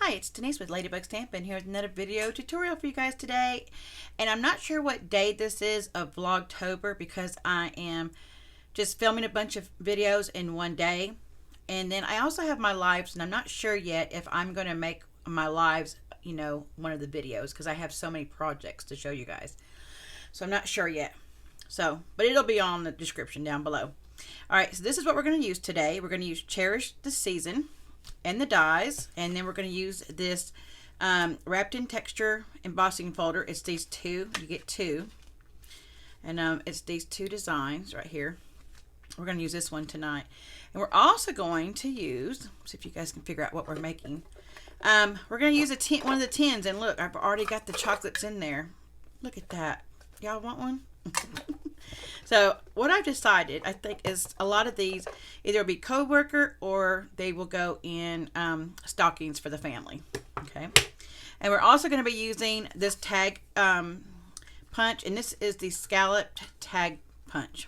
Hi, it's Denise with Ladybug Stampin here with another video tutorial for you guys today. And I'm not sure what day this is of Vlogtober because I am just filming a bunch of videos in one day. And then I also have my lives, and I'm not sure yet if I'm going to make my lives, you know, one of the videos because I have so many projects to show you guys. So I'm not sure yet. So, but it'll be on the description down below. All right, so this is what we're going to use today. We're going to use Cherish the Season and the dies, and then we're going to use this wrapped in texture embossing folder. It's these two, you get two, and it's these two designs right here. We're going to use this one tonight, and we're also going to use, see if you guys can figure out what we're making. We're going to use one of the tins, and look, I've already got the chocolates in there. Look at that. Y'all want one? So what I've decided, I think, is a lot of these either will be co-worker or they will go in stockings for the family. Okay, and we're also going to be using this tag punch, and this is the scalloped tag punch.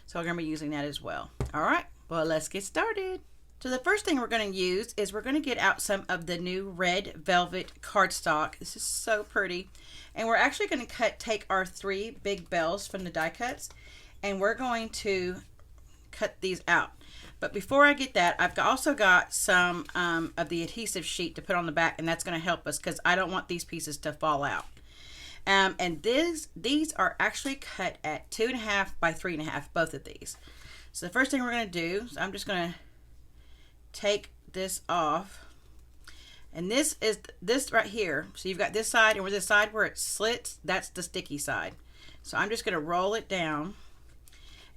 So we're going to be using that as well. All right, well, let's get started. So the first thing we're going to use is we're going to get out some of the new red velvet cardstock. This is so pretty. And we're actually going to take our 3 big bells from the die cuts, and we're going to cut these out. But before I get that, I've also got some of the adhesive sheet to put on the back, and that's going to help us because I don't want these pieces to fall out. And these are actually cut at 2.5 by 3.5, both of these. So the first thing we're going to do is I'm just going to take this off, and this is this right here. So you've got this side, and where the side where it slits, that's the sticky side. So I'm just going to roll it down,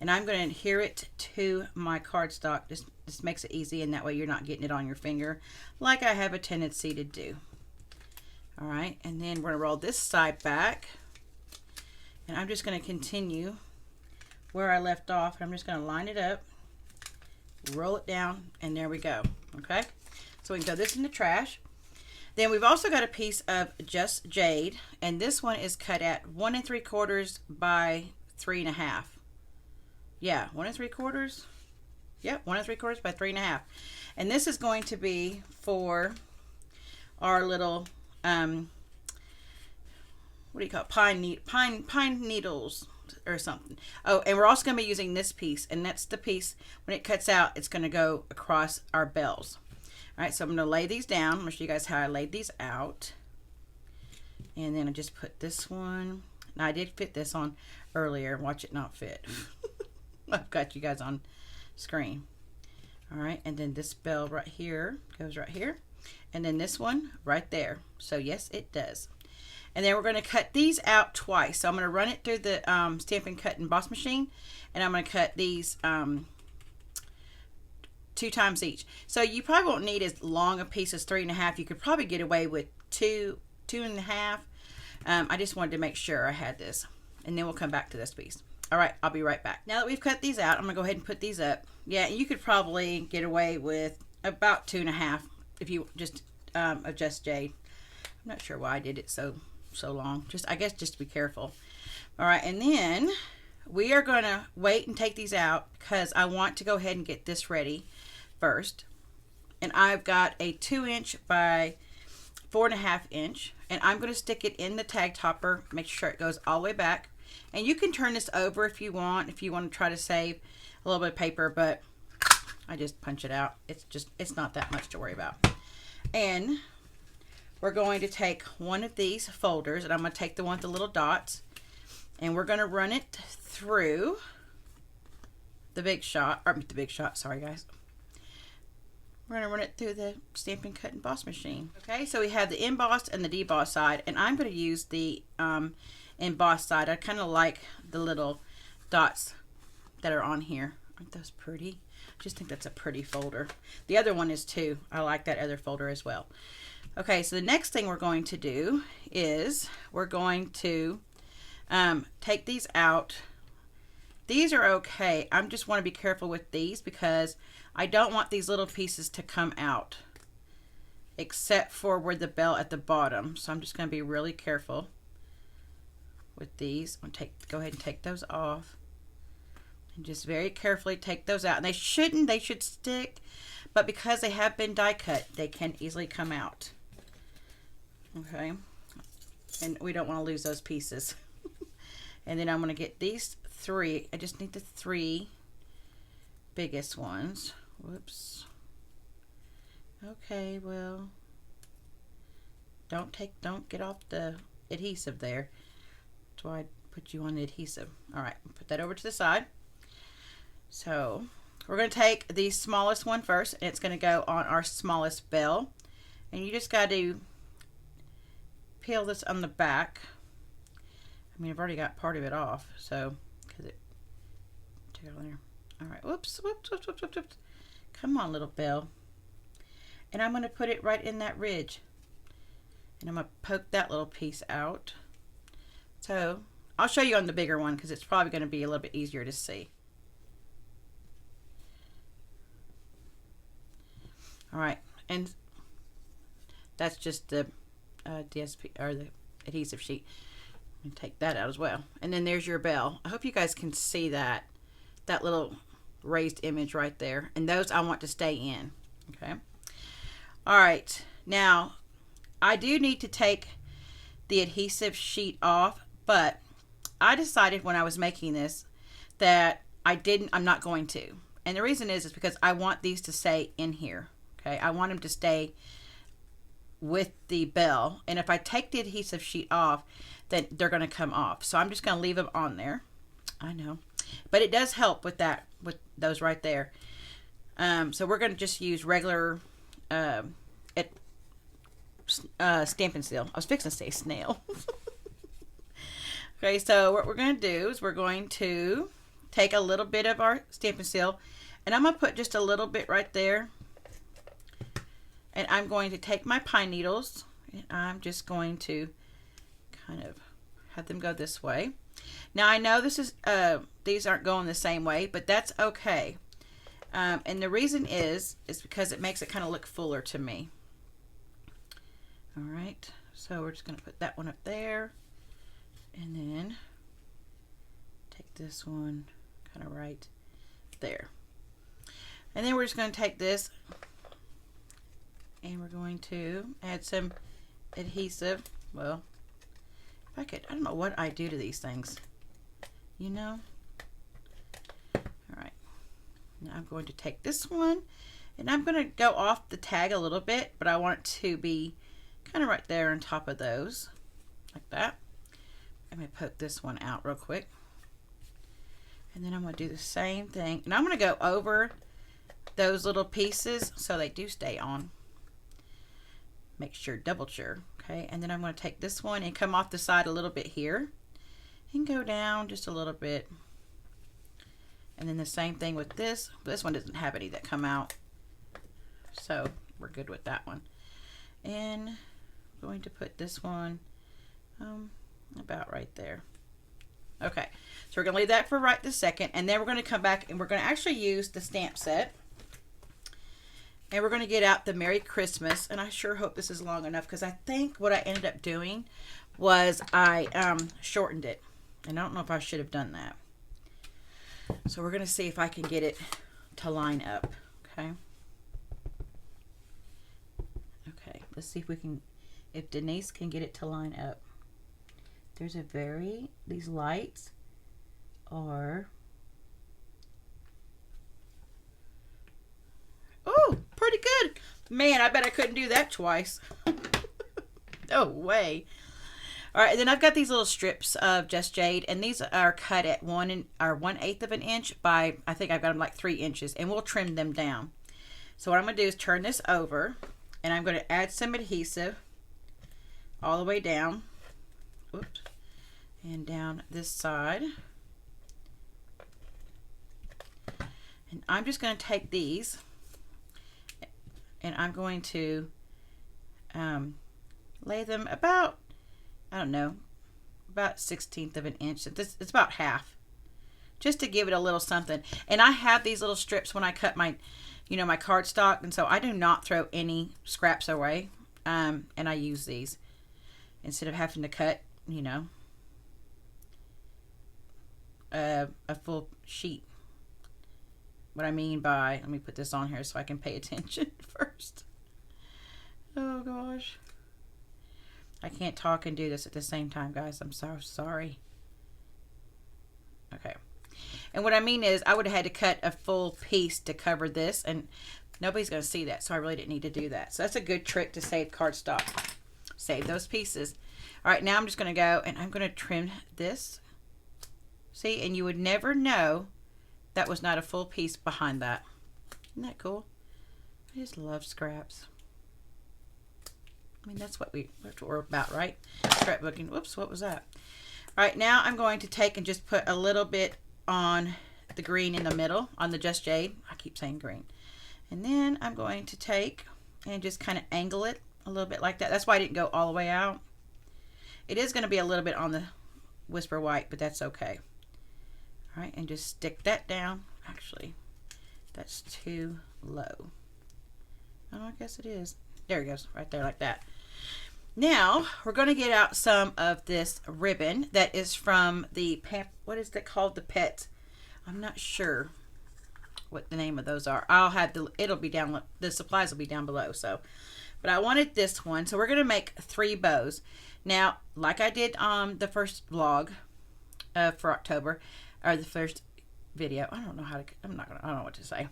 and I'm going to adhere it to my cardstock. This makes it easy, and that way you're not getting it on your finger like I have a tendency to do. All right, and then we're going to roll this side back, and I'm just going to continue where I left off. I'm just going to line it up, roll it down, and there we go. Okay, so we can throw this in the trash. Then we've also got a piece of just Jade, and this one is cut at 1 3/4 by 3.5. Yeah, 1 3/4. Yep, 1 3/4 by 3.5. And this is going to be for our little what do you call it? Pine needles or something. Oh, and we're also going to be using this piece, and that's the piece when it cuts out, it's going to go across our bells. All right, so I'm going to lay these down. I'm going to show you guys how I laid these out, and then I just put this one. Now I did fit this on earlier. Watch it not fit. I've got you guys on screen. All right, and then this bell right here goes right here, and then this one right there. So yes, it does. And then we're going to cut these out twice. So I'm going to run it through the Stampin' Cut and Emboss machine, and I'm going to cut these 2 times each. So you probably won't need as long a piece as 3.5. You could probably get away with 2.5. I just wanted to make sure I had this, and then we'll come back to this piece. All right, I'll be right back. Now that we've cut these out, I'm going to go ahead and put these up. Yeah, you could probably get away with about 2.5 if you just adjust Jade. I'm not sure why I did it so long. I guess just to be careful. All right, and then we are going to wait and take these out because I want to go ahead and get this ready first. And I've got a 2" by 4.5", and I'm going to stick it in the tag topper. Make sure it goes all the way back. And you can turn this over if you want to try to save a little bit of paper, but I just punch it out. It's not that much to worry about. And we're going to take one of these folders, and I'm going to take the one with the little dots, and we're going to run it through the big shot, sorry guys. We're going to run it through the Stampin' Cut and Emboss machine. Okay, so we have the embossed and the debossed side, and I'm going to use the embossed side. I kind of like the little dots that are on here. Aren't those pretty? I just think that's a pretty folder. The other one is too. I like that other folder as well. Okay, so the next thing we're going to do is we're going to take these out. These are okay. I just want to be careful with these because I don't want these little pieces to come out except for where the bell at the bottom. So I'm just going to be really careful with these. I'm going to go ahead and take those off. And just very carefully take those out. And they should stick, but because they have been die cut, they can easily come out. Okay, and we don't want to lose those pieces. And then I'm going to get these 3. I just need the 3 biggest ones. Whoops. Okay, well, don't get off the adhesive there. That's why I put you on the adhesive. All right, put that over to the side. So we're going to take the smallest one first, and it's going to go on our smallest bell. And you just got to peel this on the back. I mean, I've already got part of it off, so because it took it on there. All right, whoops. Come on, little bell. And I'm going to put it right in that ridge. And I'm going to poke that little piece out. So I'll show you on the bigger one because it's probably going to be a little bit easier to see. All right, and that's just the DSP or the adhesive sheet. And take that out as well. And then there's your bell. I hope you guys can see that little raised image right there. And those I want to stay in. Okay. All right. Now I do need to take the adhesive sheet off, but I decided when I was making this that I'm not going to. And the reason is because I want these to stay in here. Okay. I want them to stay with the bell. And if I take the adhesive sheet off, then they're going to come off. So I'm just going to leave them on there. I know, but it does help with that, with those right there. So we're going to just use regular Stampin' Seal. I was fixing to say snail. Okay, so what we're going to do is we're going to take a little bit of our Stampin' Seal, and I'm going to put just a little bit right there. And I'm going to take my pine needles, and I'm just going to kind of have them go this way. Now I know this is these aren't going the same way, but that's okay. And the reason is because it makes it kind of look fuller to me. All right, so we're just going to put that one up there, and then take this one kind of right there. And then we're just going to take this, and we're going to add some adhesive. Well, if I could, I don't know what I do to these things, you know. All right, now I'm going to take this one, and I'm going to go off the tag a little bit, but I want it to be kind of right there on top of those, like that. I'm going to poke this one out real quick, and then I'm going to do the same thing, and I'm going to go over those little pieces so they do stay on. Make sure, double sure. Okay, and then I'm going to take this one and come off the side a little bit here and go down just a little bit. And then the same thing with this. This one doesn't have any that come out, so we're good with that one. And I'm going to put this one about right there. Okay, so we're going to leave that for right this second, and then we're going to come back and we're going to actually use the stamp set. And we're going to get out the Merry Christmas, and I sure hope this is long enough because I think what I ended up doing was I shortened it, and I don't know if I should have done that. So we're going to see if I can get it to line up. Okay. Okay, let's see if we can, if Denise can get it to line up. There's these lights are, oh, pretty good. Man, I bet I couldn't do that twice. No way. All right, and then I've got these little strips of Just Jade, and these are cut at 1/8 of an inch by, I think I've got them like 3 inches, and we'll trim them down. So what I'm going to do is turn this over, and I'm going to add some adhesive all the way down. Oops. And down this side. And I'm just going to take these, and I'm going to lay them about, I don't know, about 1/16 of an inch. It's about half, just to give it a little something. And I have these little strips when I cut my, my cardstock, and so I do not throw any scraps away. And I use these instead of having to cut, a full sheet. What I mean by, let me put this on here so I can pay attention first. Oh gosh. I can't talk and do this at the same time, guys. I'm so sorry. Okay. And what I mean is I would have had to cut a full piece to cover this, and nobody's going to see that, so I really didn't need to do that. So that's a good trick to save cardstock. Save those pieces. All right, now I'm just going to go and I'm going to trim this. See, and you would never know that was not a full piece behind that. Isn't that cool? I just love scraps. I mean, that's what we're about, right? Scrapbooking. Whoops, what was that? All right, now I'm going to take and just put a little bit on the green in the middle, on the Just Jade. I keep saying green. And then I'm going to take and just kind of angle it a little bit like that. That's why I didn't go all the way out. It is going to be a little bit on the Whisper White, but that's okay. All right, and just stick that down. Actually, that's too low. Oh, I guess it is. There it goes, right there like that. Now, we're going to get out some of this ribbon that is from the, what is that called? The Pet. I'm not sure what the name of those are. I'll have the, it'll be down, the supplies will be down below. So, but I wanted this one. So we're going to make 3 bows. Now, like I did on the first vlog for October, or the first video. I don't know how to, I don't know what to say.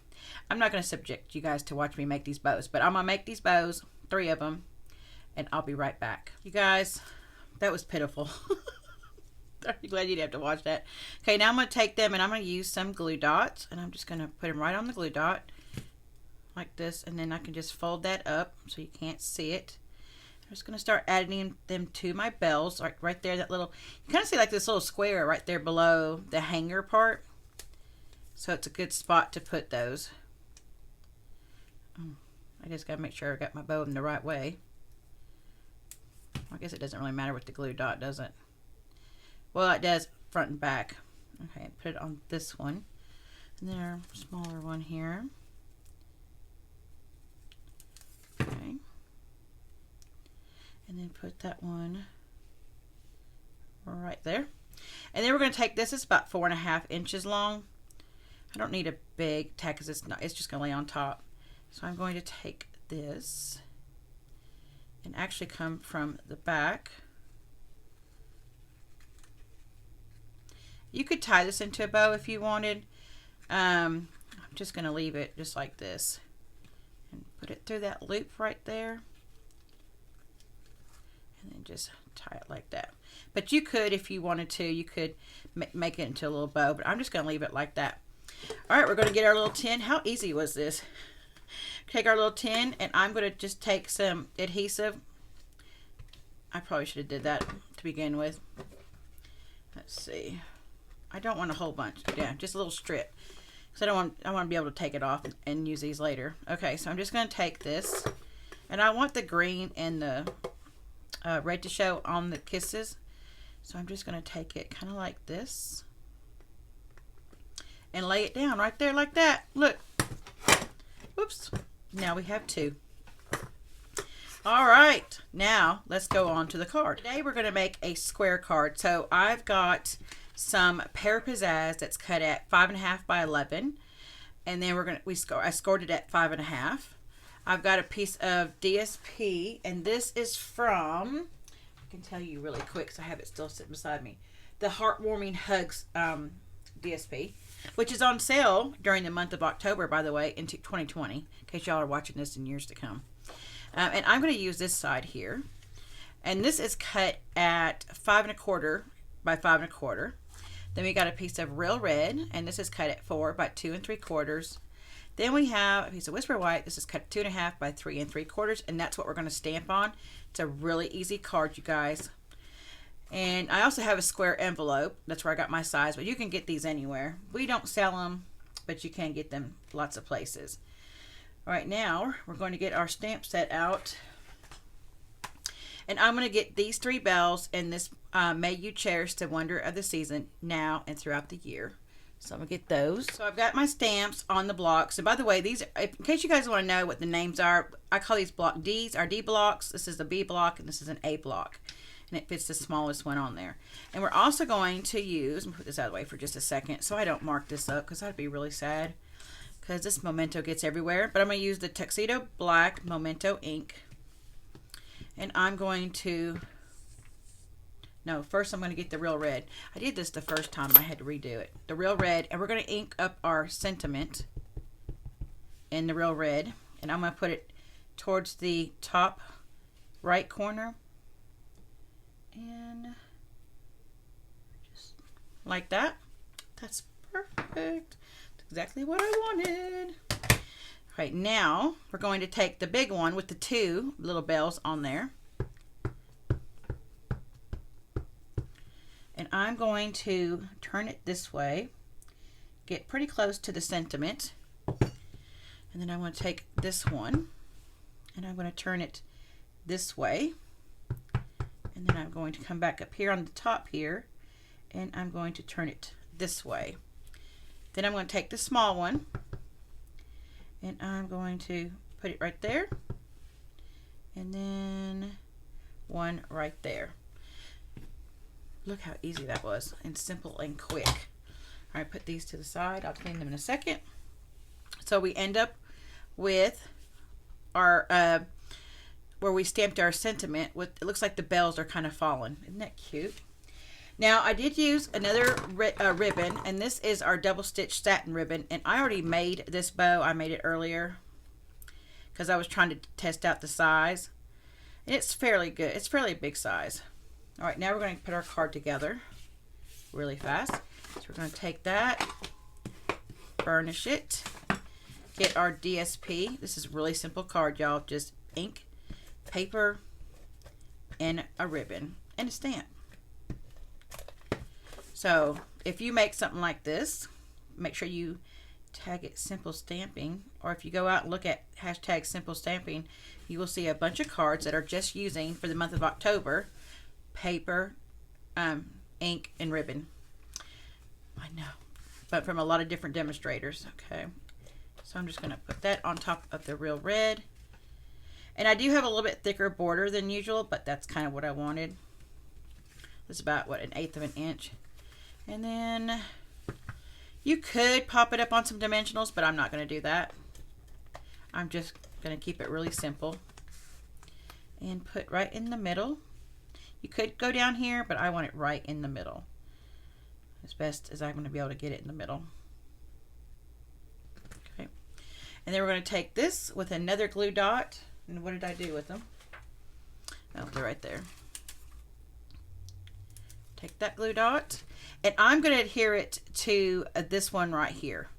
I'm not going to subject you guys to watch me make these bows, but I'm going to make these bows, 3 of them, and I'll be right back. You guys, that was pitiful. I'm glad you didn't have to watch that. Okay, now I'm going to take them and I'm going to use some glue dots, and I'm just going to put them right on the glue dot like this, and then I can just fold that up so you can't see it. I'm just going to start adding them to my bells, like right there, that little, you kind of see like this little square right there below the hanger part. So it's a good spot to put those. I just got to make sure I got my bow in the right way. I guess it doesn't really matter with the glue dot, does it? Well, it does front and back. Okay, put it on this one. And then our smaller one here. Okay. And then put that one right there. And then we're going to take this, it's about 4.5 inches long. I don't need a big tack because it's just going to lay on top. So I'm going to take this and actually come from the back. You could tie this into a bow if you wanted. I'm just going to leave it just like this and put it through that loop right there. And then just tie it like that. But you could, if you wanted to, you could make it into a little bow, but I'm just going to leave it like that. All right, we're going to get our little tin. How easy was this? Take our little tin, and I'm going to just take some adhesive. I probably should have did that to begin with. Let's see. I don't want a whole bunch. Yeah, just a little strip. Because I want to be able to take it off and use these later. Okay, so I'm just going to take this, and I want the green and the red to show on the kisses. So I'm just going to take it kind of like this and lay it down right there like that. Look. Whoops. Now we have 2. All right. Now let's go on to the card. Today we're going to make a square card. So I've got some Pear Pizzazz that's cut at 5.5 by 11. And then I scored it at 5.5. I've got a piece of DSP, and this is from, I can tell you really quick because I have it still sitting beside me, the Heartwarming Hugs DSP, which is on sale during the month of October, by the way, into 2020, in case y'all are watching this in years to come. And I'm going to use this side here, and this is cut at 5.25 by 5.25. Then we got a piece of Real Red, and this is cut at 4 by 2.75. Then we have a piece of Whisper White. This is cut 2.5 by 3.75, and that's what we're going to stamp on. It's a really easy card, you guys. And I also have a square envelope. That's where I got my size, but you can get these anywhere. We don't sell them, but you can get them lots of places. All right, now we're going to get our stamp set out. And I'm going to get these 3 bells and this May You Cherish the Wonder of the Season now and throughout the year. So I'm going to get those. So I've got my stamps on the blocks. And by the way, these, in case you guys want to know what the names are, I call these block D's, or D blocks. This is a B block, and this is an A block. And it fits the smallest one on there. And we're also going to use, and put this out of the way for just a second so I don't mark this up, because that'd be really sad, because this Memento gets everywhere. But I'm going to use the Tuxedo Black Memento ink, and I'm going to No, first I'm going to get the real red. I did this the first time. I had to redo it. The real red, and we're going to ink up our sentiment in the real red. And I'm going to put it towards the top right corner. And just like that. That's perfect. That's exactly what I wanted. All right, now we're going to take the big one with the 2 little bells on there. And I'm going to turn it this way, get pretty close to the sentiment. And then I'm going to take this one and I'm going to turn it this way. And then I'm going to come back up here on the top here and I'm going to turn it this way. Then I'm going to take the small one and I'm going to put it right there. And then one right there. Look how easy that was, and simple and quick. All right, put these to the side. I'll clean them in a second. So we end up with our, where we stamped our sentiment with, it looks like the bells are kind of falling. Isn't that cute? Now I did use another ribbon, and this is our double stitch satin ribbon, and I already made this bow. I made it earlier because I was trying to test out the size, and it's fairly good. It's fairly big size. All right, now we're going to put our card together really fast. So we're going to take that, burnish it, get our DSP. This is a really simple card, y'all. Just ink, paper, and a ribbon, and a stamp. So if you make something like this, make sure you tag it Simple Stamping, or if you go out and look at hashtag Simple Stamping, you will see a bunch of cards that are just using, for the month of October, paper, ink, and ribbon. I know, but from a lot of different demonstrators. Okay, so I'm just going to put that on top of the real red, and I do have a little bit thicker border than usual, but that's kind of what I wanted. It's about, what, 1/8 of an inch. And then you could pop it up on some dimensionals, but I'm not going to do that. I'm just going to keep it really simple and put right in the middle. You could go down here, but I want it right in the middle, as best as I'm going to be able to get it in the middle. Okay, and then we're going to take this with another glue dot. And what did I do with them? Oh, they're right there. Take that glue dot, and I'm going to adhere it to this one right here.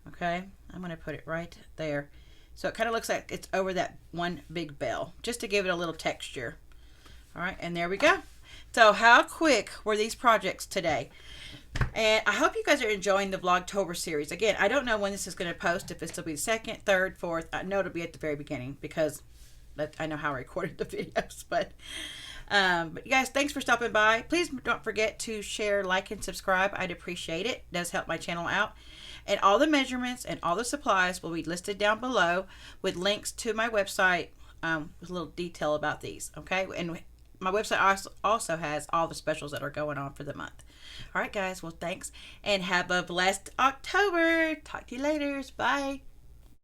Okay, I'm going to put it right there, so it kind of looks like it's over that one big bell, just to give it a little texture. All right, and there we go. So how quick were these projects today? And I hope you guys are enjoying the Vlogtober series. Again, I don't know when this is going to post, if this will be the 2nd, 3rd, 4th. I know it'll be at the very beginning because I know how I recorded the videos. But you guys, thanks for stopping by. Please don't forget to share, like, and subscribe. I'd appreciate it. It does help my channel out. And all the measurements and all the supplies will be listed down below with links to my website with a little detail about these. Okay, and my website also has all the specials that are going on for the month. All right, guys. Well, thanks, and have a blessed October. Talk to you later. Bye.